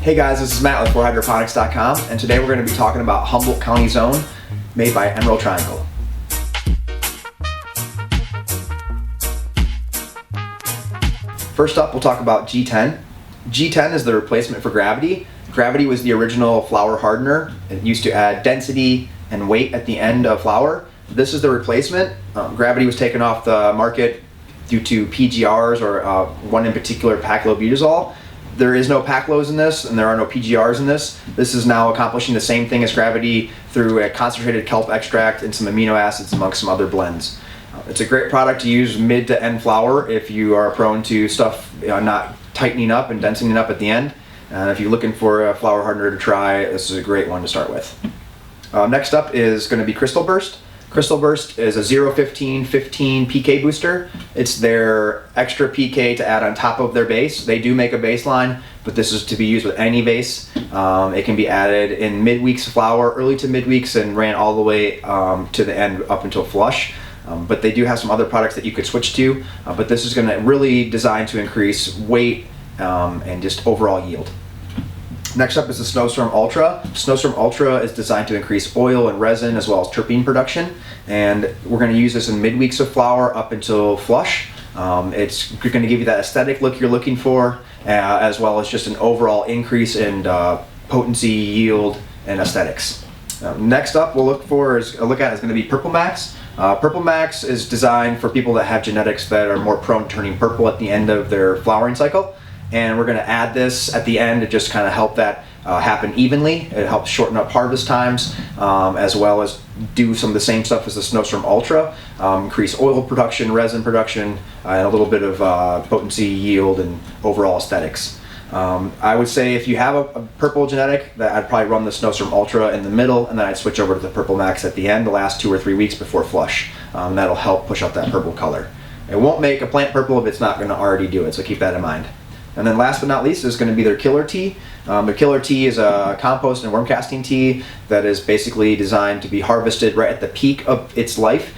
Hey guys, this is Matt with ForHydroponics.com, and today we're going to be talking about Humboldt County's own, made by Emerald Triangle. First up, we'll talk about G10. G10 is the replacement for Gravity. Gravity was the original flower hardener. It used to add density and weight at the end of flour. This is the replacement. Gravity was taken off the market due to PGRs, or one in particular, paclobutazol. There is no Paclos in this, and there are no PGRs in this. This is now accomplishing the same thing as Gravity through a concentrated kelp extract and some amino acids amongst some other blends. It's a great product to use mid to end flour if you are prone to stuff not tightening up and densening up at the end. If you're looking for a flour hardener to try, this is a great one to start with. Next up is going to be Crystal Burst. Crystal Burst is a 0-15-15 pK booster. It's their extra pK to add on top of their base. They do make a baseline, but this is to be used with any base. It can be added in mid-weeks flour, early to mid-weeks, and ran all the way to the end up until flush. But they do have some other products that you could switch to, but this is going to really designed to increase weight and just overall yield. Next up is the Snowstorm Ultra. Snowstorm Ultra is designed to increase oil and resin as well as terpene production, and we're going to use this in mid-weeks of flour up until flush. It's going to give you that aesthetic look you're looking for, as well as just an overall increase in potency, yield, and aesthetics. Next up we'll look at is going to be Purple Maxx. Purple Maxx is designed for people that have genetics that are more prone to turning purple at the end of their flowering cycle. And we're going to add this at the end to just kind of help that happen evenly. It helps shorten up harvest times, as well as do some of the same stuff as the Snowstorm Ultra, increase oil production, resin production, and a little bit of potency, yield, and overall aesthetics. I would say if you have a purple genetic, that I'd probably run the Snowstorm Ultra in the middle, and then I'd switch over to the Purple Maxx at the end, the last 2 or 3 weeks before flush. That'll help push up that purple color. It won't make a plant purple if it's not going to already do it, so keep that in mind. And then last but not least is going to be their Killer Tea. Their Killer Tea is a compost and worm casting tea that is basically designed to be harvested right at the peak of its life.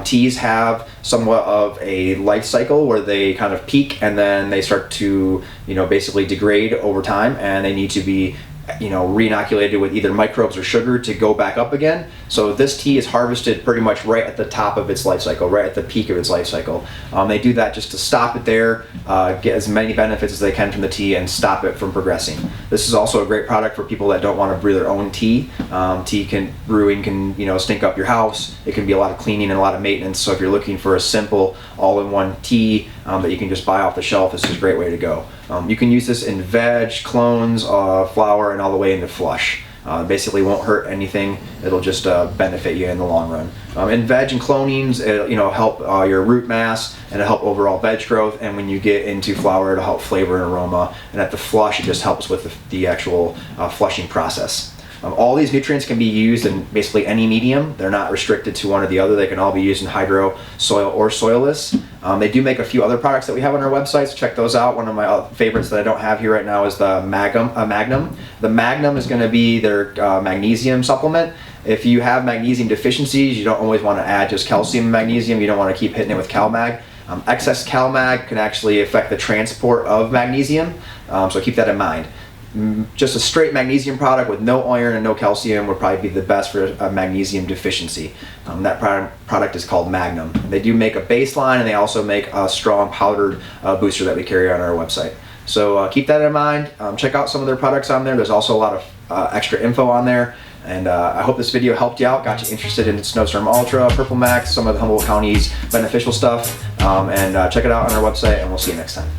Teas have somewhat of a life cycle where they kind of peak and then they start to, basically degrade over time, and they need to be re-inoculated with either microbes or sugar to go back up again. So this tea is harvested pretty much right at the top of its life cycle, right at the peak of its life cycle. They do that just to stop it there, get as many benefits as they can from the tea, and stop it from progressing. This is also a great product for people that don't want to brew their own tea. Brewing can stink up your house. It can be a lot of cleaning and a lot of maintenance. So if you're looking for a simple all-in-one tea that you can just buy off the shelf, this is a great way to go. You can use this in veg, clones, flour, and all the way into flush. Basically won't hurt anything. It'll just benefit you in the long run. In veg and clonings, it'll help your root mass, and it'll help overall veg growth. And when you get into flour, it'll help flavor and aroma. And at the flush, it just helps with the actual flushing process. All these nutrients can be used in basically any medium. They're not restricted to one or the other. They can all be used in hydro, soil, or soilless. They do make a few other products that we have on our website, so check those out. One of my favorites that I don't have here right now is the Magnum. The Magnum is going to be their magnesium supplement. If you have magnesium deficiencies, you don't always want to add just calcium and magnesium. You don't want to keep hitting it with CalMag. Excess CalMag can actually affect the transport of magnesium, so keep that in mind. Just a straight magnesium product with no iron and no calcium would probably be the best for a magnesium deficiency. That product is called Magnum. They do make a baseline, and they also make a strong powdered booster that we carry on our website. So keep that in mind. Check out some of their products on there. There's also a lot of extra info on there. And I hope this video helped you out, got you interested in Snowstorm Ultra, Purple Maxx, some of the Humboldt County's beneficial stuff. And check it out on our website, and we'll see you next time.